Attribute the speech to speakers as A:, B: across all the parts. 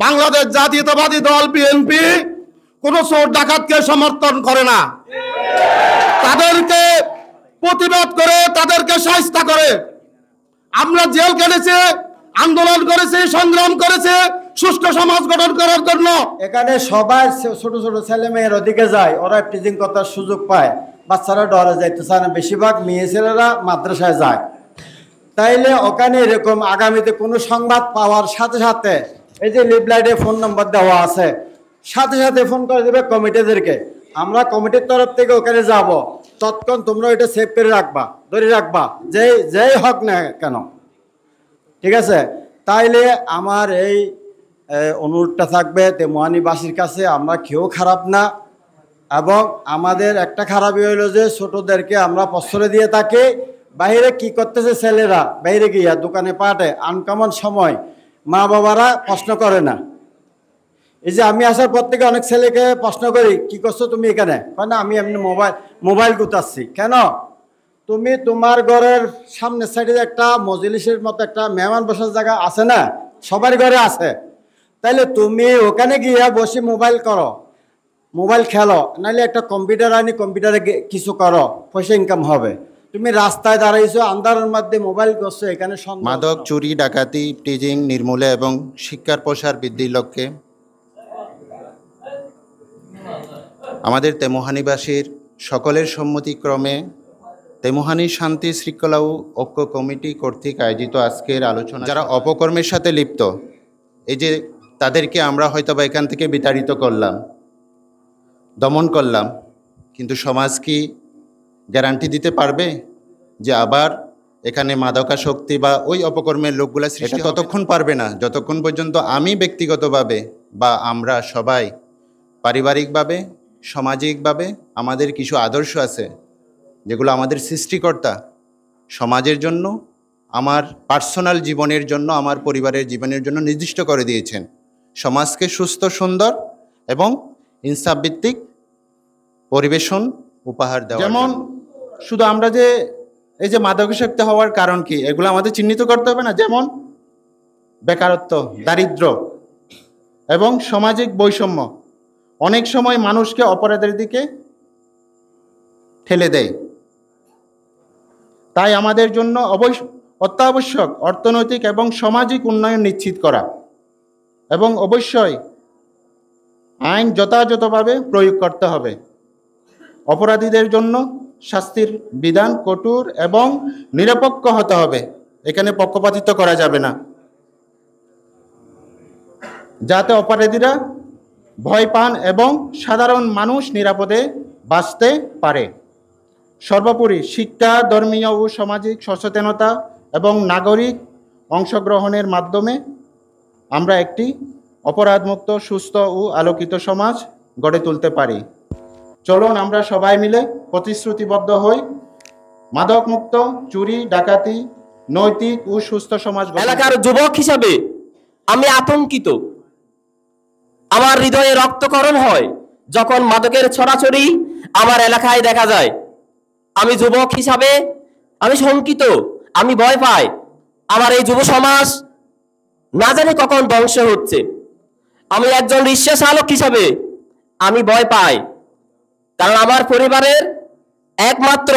A: বাংলাদেশ জাতীয়তাবাদী দল বিএনপি কোন চোর ডাকাতকে সমর্থন করে না। তাদেরকে প্রতিবাদ করে, তাদেরকে শায়েস্তা করে। আমরা জেল কেটেছি, আন্দোলন করেছি, সংগ্রাম করেছে সুষ্ঠু সমাজ গঠন করার জন্য।
B: এখানে সবাই ছোট ছোট ছেলে মেয়ের ওদিকে যায়, ওরা টিচিং করার সুযোগ পায়, বাচ্চারা ডরে যাইতে চায় না, বেশিরভাগ মেয়ে ছেলেরা মাদ্রাসায় যায়। তাইলে ওখানে এরকম আগামীতে কোনো সংবাদ পাওয়ার সাথে সাথে এই যে লিফলেটে ফোন নম্বর দেওয়া আছে, সাথে সাথে ফোন করে দেবে কমিটিদেরকে। আমরা কমিটির তরফ থেকে ওখানে যাব, তৎক্ষণ তোমরা ওইটা সেভ করে রাখবা, ধরে রাখবা, যেই হোক না কেন, ঠিক আছে? তাইলে আমার এই অনুরোধটা থাকবে তেমোহানিবাসীর কাছে, আমরা কেউ খারাপ না। এবং আমাদের একটা খারাপই হইলো যে ছোটদেরকে আমরা প্রশ্রয় দিয়ে থাকি। বাইরে কি করতেছে ছেলেরা, বাইরে গিয়া দোকানে পাটে আনকমন সময় মা বাবারা প্রশ্ন করে না। এই যে আমি আসার পর থেকে অনেক ছেলেকে প্রশ্ন করি, কি করছো তুমি এখানে? না, আমি এমনি মোবাইল গুতাচ্ছি। কেন? তুমি তোমার ঘরের সামনের সাইডে একটা মজলিসের মতো একটা মেহমান বসার জায়গা আছে না, সবার ঘরে আছে। তাইলে তুমি ওখানে গিয়ে বসে মোবাইল করো, মোবাইল খেলো, নাহলে একটা কম্পিউটার আনি, কম্পিউটারে কিছু করো, পয়সা ইনকাম হবে। তুমি রাস্তায় দাঁড়াইছো, আন্ধারের মধ্যে মোবাইল করছো, এখানে
C: মাদক, চুরি, ডাকাতি, টিজিং নির্মূলে এবং শিক্ষার প্রসার বৃদ্ধির লক্ষ্যে আমাদের তেমোহানিবাসীর সকলের সম্মতিক্রমে তেমোহানি শান্তি শৃঙ্খলা ও ঐক্য কমিটি কর্তৃক আয়োজিত আজকের আলোচনা, যারা অপকর্মের সাথে লিপ্ত, এই যে তাদেরকে আমরা হয়তো বা এখান থেকে বিতাড়িত করলাম, দমন করলাম, কিন্তু সমাজ কি গ্যারান্টি দিতে পারবে যে আবার এখানে মাদকাসক্তি বা ওই অপকর্মের লোকগুলা সৃষ্টি? ততক্ষণ পারবে না যতক্ষণ পর্যন্ত আমি ব্যক্তিগতভাবে বা আমরা সবাই পারিবারিকভাবে, সামাজিকভাবে আমাদের কিছু আদর্শ আছে যেগুলো আমাদের সৃষ্টিকর্তা সমাজের জন্য, আমার পার্সোনাল জীবনের জন্য, আমার পরিবারের জীবনের জন্য নির্দিষ্ট করে দিয়েছেন। সমাজকে সুস্থ, সুন্দর এবং ইনসাফভিত্তিক পরিবেশন উপহার দেওয়া। যেমন শুধু আমরা যে এই যে মাদকাসক্ত হওয়ার কারণ কি, এগুলো আমাদের চিহ্নিত করতে হবে না? যেমন বেকারত্ব, দারিদ্র্য এবং সামাজিক বৈষম্য অনেক সময় মানুষকে অপরাধের দিকে ঠেলে দেয়। তাই আমাদের জন্য অত্যাবশ্যক অর্থনৈতিক এবং সামাজিক উন্নয়ন নিশ্চিত করা এবং অবশ্যই আইন যথাযথভাবে প্রয়োগ করতে হবে। অপরাধীদের জন্য শাস্তির বিধান কঠোর এবং নিরপেক্ষ হতে হবে, এখানে পক্ষপাতিত্ব করা যাবে না, যাতে অপরাধীরা ভয় পান এবং সাধারণ মানুষ নিরাপদে বাঁচতে পারে। সর্বোপরি শিক্ষা, ধর্মীয় ও সামাজিক সচেতনতা এবং নাগরিক অংশগ্রহণের মাধ্যমে আমরা একটি অপরাধমুক্ত, সুস্থ ও আলোকিত সমাজ গড়ে তুলতে পারি। চলুন আমরা সবাই মিলে প্রতিশ্রুতিবদ্ধ হই মাদকমুক্ত, চুরি, ডাকাতি, নৈতিক ও সুস্থ সমাজ।
D: এলাকার যুবক হিসাবে আমি আতঙ্কিত, আমার হৃদয়ে রক্তক্ষরণ হয় যখন মাদকের ছড়াছড়ি আমার এলাকায় দেখা যায়। আমি যুবক হিসাবে আমি শঙ্কিত, আমি ভয় পাই। আমার এই যুব সমাজ না জানি কখন ধ্বংস হচ্ছে। আমি একজন রিক্সা চালক হিসাবে আমি ভয় পাই, কারণ আমার পরিবারের একমাত্র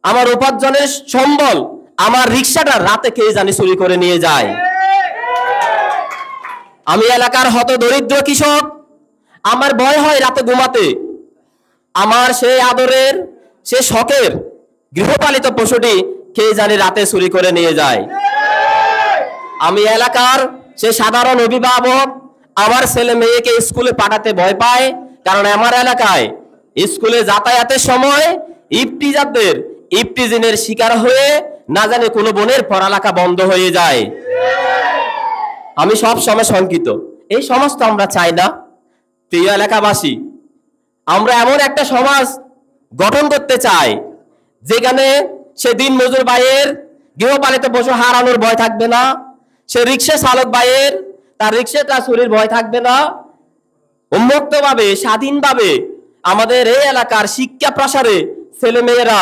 D: আমার উপার্জনের সম্বল আমার রিক্সাটা রাতে কে জানি চুরি করে নিয়ে যায়। আমি এলাকার হত দরিদ্র কৃষক, আমার ভয় হয় রাতে ঘুমাতে। আমার সেই আদরের, সে শখের গৃহপালিত পশুটি কে জানি রাতে চুরি করে নিয়ে যায়। আমি এলাকার সে সাধারণ অভিভাবক, আমার ছেলে মেয়েকে স্কুলে পাঠাতে ভয় পায়, কারণ আমার এলাকায় স্কুলে যাতায়াতের সময় ইফতিজারদের ইফতিজিনের শিকার হয়ে না জানি কোনো বোনের পড়ালেখা বন্ধ হয়ে যায়। আমি সব সময় শঙ্কিত। এই সমাজ তো আমরা চাই না। প্রিয় এলাকাবাসী, আমরা এমন একটা সমাজ গঠন করতে চাই যেখানে সে দিন মজুর ভাইয়ের গৃহপালিত পশু হারানোর ভয় থাকবে না, সে রিক্সা চালক ভাইয়ের তার রিক্সাটা চুরির ভয় থাকবে না। উন্মুক্তভাবে, স্বাধীনভাবে আমাদের এই এলাকার শিক্ষা প্রসারে ছেলে মেয়েরা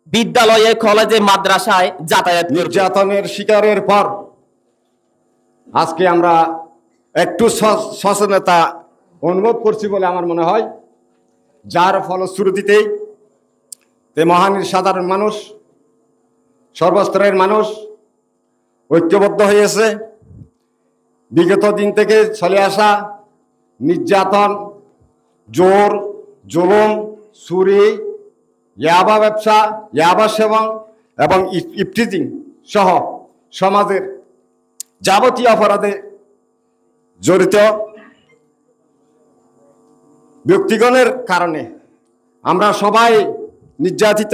D: বিদ্যালয়ে, কলেজে, মাদ্রাসায় যাতায়াত।
E: নির্যাতনের শিকারের পর আজকে আমরা একটু সচেতনতা অনুভব করছি বলে আমার মনে হয়, যার ফলশ্রুতিতেই তেমহানির সাধারণ মানুষ, সর্বস্তরের মানুষ ঐক্যবদ্ধ হয়েছে। বিগত দিন থেকে চলে আসা নির্যাতন, জোর, জুলুম, চুরি, ইয়াবা ব্যবসা, ইয়াবা সেবন এবং ইফটিজিং সহ সমাজের যাবতীয় অপরাধে জড়িত ব্যক্তিগণের কারণে আমরা সবাই নির্যাতিত।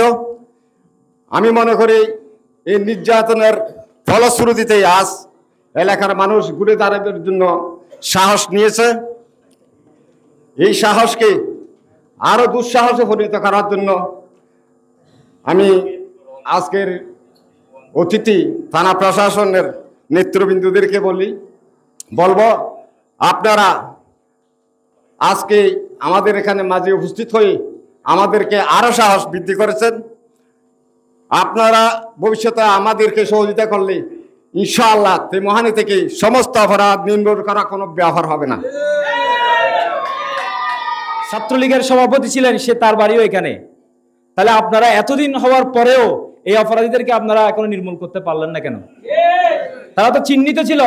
E: আমি মনে করি এই নির্যাতনের ফলশ্রুতিতেই আজ এলাকার মানুষ ঘুরে দাঁড়ানোর জন্য সাহস নিয়েছে। এই সাহসকে আরো দুঃসাহসে পরিণত করার জন্য আমি আজকের অতিথি থানা প্রশাসনের নেতৃবৃন্দদেরকে বলবো, আপনারা আজকে আমাদের এখানে মাঝে উপস্থিত হয়ে আমাদেরকে আরো সাহস বৃদ্ধি করেছেন। আপনারা ভবিষ্যতে আমাদেরকে সহযোগিতা করলে ইনশাআল্লাহ তেমহানি থেকে সমস্ত অপরাধ নির্মূল করা কোনো ব্যাপার হবে না।
F: ছাত্রলীগের সভাপতি ছিলেন, সে তার বাড়িও এখানে। তাহলে আপনারা এতদিন হওয়ার পরেও এই অপরাধীদেরকে আপনারা এখনো নির্মূল করতে পারলেন না কেন? তারা তো চিহ্নিত ছিল,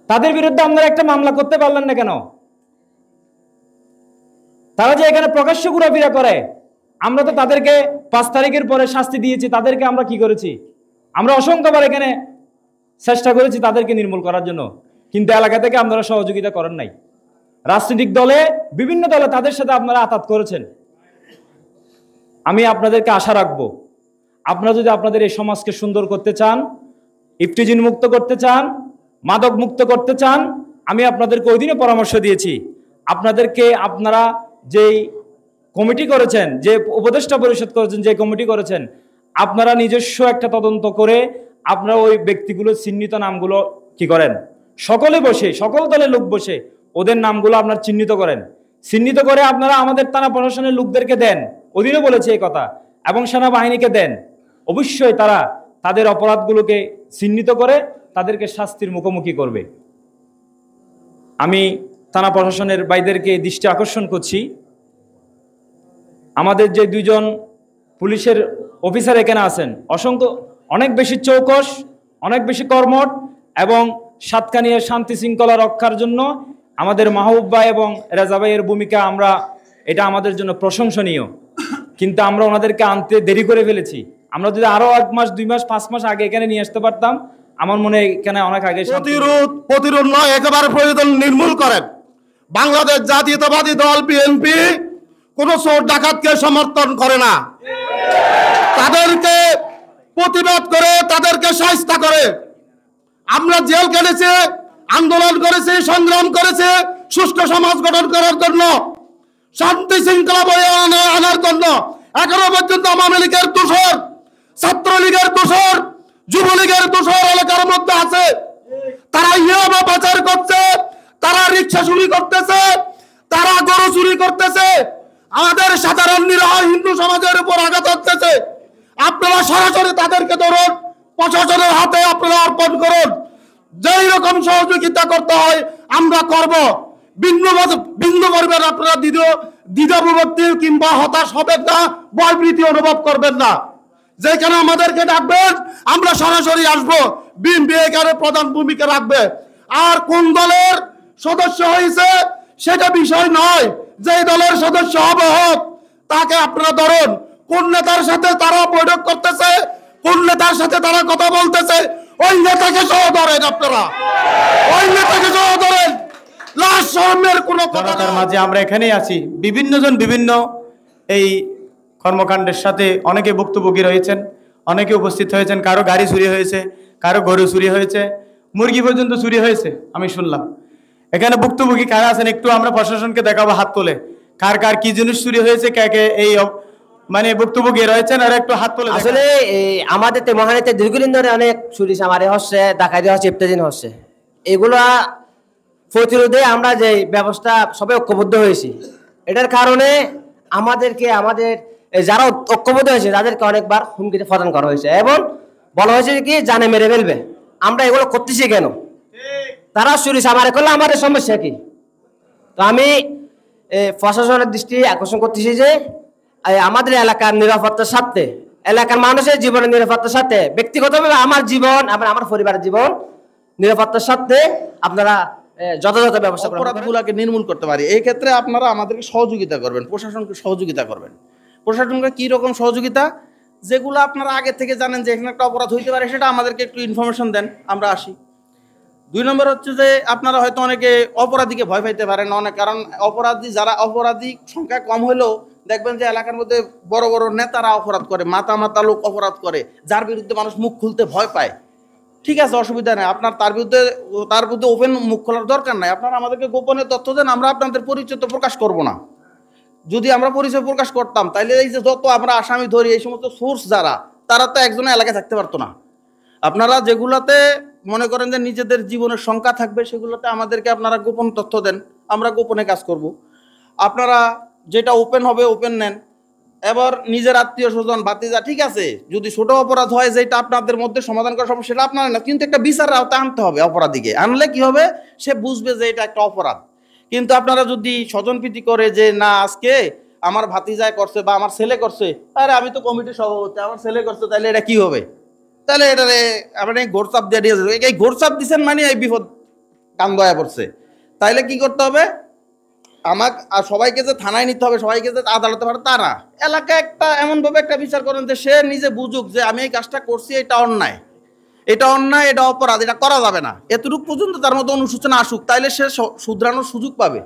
F: তাদের বিরুদ্ধে আপনারা একটা মামলা করতে পারলেন না কেন? তারা যে এখানে প্রকাশ্য ঘোরাফেরা করে, আমরা তো তাদেরকে 5 তারিখের পরে শাস্তি দিয়েছি। তাদেরকে আমরা কি করেছি? আমরা অসংখ্যবার এখানে চেষ্টা করেছি তাদেরকে নির্মূল করার জন্য, কিন্তু এলাকা থেকে আপনারা সহযোগিতা করেন নাই। রাজনৈতিক দলে, বিভিন্ন দলে তাদের সাথে আপনারা আতাত করেছেন। আমি আপনাদেরকে আশা রাখবো, আপনারা যদি আপনাদের এই সমাজকে সুন্দর করতে চান, ইফটিজিন মুক্ত করতে চান, মাদক মুক্ত করতে চান, আমি আপনাদেরকে ওই দিনে পরামর্শ দিয়েছি। আপনাদেরকে আপনারা যেই কমিটি করেছেন, যে উপদেষ্টা পরিষদ করেছেন, যে কমিটি করেছেন, আপনারা নিজস্ব একটা তদন্ত করে আপনারা ওই ব্যক্তিগুলো চিহ্নিত নামগুলো কি করেন, সকলে বসে, সকল দলের লোক বসে ওদের নামগুলো আপনারা চিহ্নিত করেন। চিহ্নিত করে আপনারা আমাদের থানা প্রশাসনের লোকদেরকে দেন, ওদিনও বলেছে এই কথা, এবং সেনাবাহিনীকে দেন। অবশ্যই তারা তাদের অপরাধগুলোকে চিহ্নিত করে তাদেরকে শাস্তির মুখোমুখি করবে। আমি থানা প্রশাসনের ভাইদেরকে দৃষ্টি আকর্ষণ করছি, আমাদের যে 2 জন পুলিশের অফিসার এখানে আছেন, অনেক বেশি চৌকস, অনেক বেশি কর্মঠ, এবং সাতকানিয়ার শান্তি শৃঙ্খলা রক্ষার জন্য আমাদের মাহবুব ভাই এবং রেজা ভাইয়ের ভূমিকা এটা আমাদের জন্য প্রশংসনীয়। কিন্তু আমরা ওনাদেরকে আনতে দেরি করে ফেলেছি। আমরা যদি আরো 1 মাস, 2 মাস, 5 মাস আগে এখানে নিয়ে আসতে পারতাম, আমার মনে হয় এখানে অনেক আগে
A: প্রতিরোধ নয়, একেবারে প্রয়োজন নির্মূল করেন। বাংলাদেশ জাতীয়তাবাদী দল বিএনপি কোন চোর ডাকাতকে সমর্থন করে না। তাদেরকে প্রতিবাদ করে, তাদেরকে শায়েস্তা করে। আমরা জেল কেটেছি, আন্দোলন করেছি, সংগ্রাম করেছি সুষ্ঠু সমাজ গঠন করার জন্য, শান্তি শৃঙ্খলা বয়ে আনার জন্য। এখনো পর্যন্ত আওয়ামী লীগের দোষর, ছাত্রলীগের দোষর, যুবলীগের দোষর এলাকার মধ্যে আছে। তারা ইয়াবা পাচার করছে, তারা রিক্সা চুরি করতেছে, তারা গরু চুরি করতেছে, আমাদের সাধারণ নিরহ হিন্দু সমাজের উপর আঘাত হচ্ছে। আপনারা সরাসরি তাদেরকে ধরুন, প্রশাসনের হাতে আপনারা অর্পণ করুন। যেই রকম সহযোগিতা করতে হয় আমরা করব। ভিন্ন করবেন আপনারা, দ্বিধাবিভক্তি কিংবা হতাশ হবেন না, ভয়ভীতি অনুভব করবেন না। যেখানে আমাদেরকে ডাকবেন আমরা সরাসরি আসবো। বিএনপি এখানে প্রধান ভূমিকা রাখবে। আর কোন দলের সদস্য হয়েছে সেটা বিষয় নয়, যে দলের সদস্য হবে হোক, তাকে আপনারা ধরুন। কোন নেতার সাথে তারা বৈঠক করতেছে, কোন নেতার সাথে তারা কথা বলতেছে, ওই নেতাকে সহ ধরেন। আপনারা ওই নেতাকে সহ ধরেন। লাশ শরমের কোনো কথা
G: তার মাঝে আমরা এখানেই আছি। বিভিন্ন জন বিভিন্ন এই কর্মকাণ্ডের সাথে অনেকে ভুক্তভোগী রয়েছেন, অনেকে উপস্থিত হয়েছেন। কারো গাড়ি চুরি হয়েছে, কারো গরু চুরি হয়েছে, মুরগি পর্যন্ত চুরি হয়েছে আমি শুনলাম। এখানে ভুক্তভোগী কারা আছেন একটু আমরা প্রশাসনকে দেখাবো হাত তোলে, কার কার কি জিনিস চুরি হয়েছে, কে কে এই মানে ভুক্তভোগী রয়েছেন, আর একটু হাত তোলে।
D: আসলে আমাদের তেমহানিতে দীর্ঘদিন ধরে অনেক চুরি চামারি হচ্ছে, ডাকাতি হচ্ছে, ইফতিজিন হচ্ছে। এগুলা প্রতিরোধে আমরা যে ব্যবস্থা সবাই ঐক্যবদ্ধ হয়েছি। এটার কারণে আমাদের যারা ঐক্যবদ্ধ হয়েছে তাদেরকে অনেকবার হুমকিতে প্রদান করা হয়েছে এবং বলা হয়েছে কি জানে মেরে ফেলবে। আমরা এগুলো করতেছি কেন? তারা চুরি চামারি করলে আমাদের সমস্যা কি? তো আমি প্রশাসনের দৃষ্টি আকর্ষণ করতেছি যে আমাদের এলাকার নিরাপত্তার স্বার্থে, এলাকার মানুষের জীবনের নিরাপত্তার সাথে, ব্যক্তিগতভাবে আমার জীবন আমার পরিবারের জীবন নিরাপত্তার সাথে আপনারা যথাযথ ব্যবস্থা করবেন,
H: অপরাধগুলোকে নির্মূল করতে পারি। এই ক্ষেত্রে আপনারা আমাদেরকে সহযোগিতা করবেন, প্রশাসনকে সহযোগিতা করবেন। প্রশাসনকে কী রকম সহযোগিতা? যেগুলো আপনারা আগে থেকে জানেন যে এখানে একটা অপরাধ হইতে পারে, সেটা আমাদেরকে একটু ইনফরমেশন দেন, আমরা আসি। 2 নম্বর হচ্ছে যে আপনারা হয়তো অনেকে অপরাধীকে ভয় পাইতে পারেন অনেক, কারণ যারা অপরাধী সংখ্যা কম হলেও দেখবেন যে এলাকার মধ্যে বড় বড় নেতারা অপরাধ করে, মাথা মাথা লোক অপরাধ করে, যার বিরুদ্ধে মানুষ মুখ খুলতে ভয় পায়। ঠিক আছে, অসুবিধা নেই, আপনার তার বিরুদ্ধে ওপেন মুখ খোলার দরকার নাই। আপনারা আমাদেরকে গোপনে তথ্য দেন, আমরা আপনাদের পরিচয় তো প্রকাশ করব না। যদি আমরা পরিচয় প্রকাশ করতাম তাহলে এই যে যত আমরা আসামি ধরি, এই সমস্ত সোর্স যারা, তারা তো একজনের এলাকায় থাকতে পারতো না। আপনারা যেগুলোতে মনে করেন যে নিজেদের জীবনের শঙ্কা থাকবে, সেগুলোতে আমাদেরকে আপনারা গোপন তথ্য দেন, আমরা গোপনে কাজ করব। আপনারা যেটা ওপেন হবে ওপেন নেন। এবার নিজের আত্মীয় স্বজন ভাতিজা, ঠিক আছে, যদি ছোট অপরাধ হয় যেটা আপনাদের মধ্যে সমাধান করা সম্ভব, সেটা আপনারা না, কিন্তু একটা বিচার আওতায় আনতে হবে। অপরাধীকে আনলে কি হবে, সে বুঝবে যে এটা একটা অপরাধ। কিন্তু আপনারা যদি স্বজনপ্রীতি করে যে না আজকে আমার ভাতিজায় করছে বা আমার ছেলে করছে, আরে আমি তো কমিটির সভাপতি, আমার ছেলে করছে, তাহলে এটা কি হবে? তাহলে এটারে আপনি ঘোরচাপ দিয়ে দিয়েছে, এই ঘোরচাপ দিচ্ছেন মানে এই বিপদ কান দয়া পড়ছে। তাইলে কি করতে হবে, আমাকে আর সবাইকে যে থানায় নিতে হবে, সবাইকে যে আদালতে পারে তা না, এলাকায় একটা এমনভাবে একটা বিচার করেন যে সে নিজে বুঝুক যে আমি এই কাজটা করছি, এটা অন্যায়, এটা অপরাধ, এটা করা যাবে না, এতটুকু পর্যন্ত তার মধ্যে অনুশোচনা আসুক, তাইলে সে শুধরানোর সুযোগ পাবে।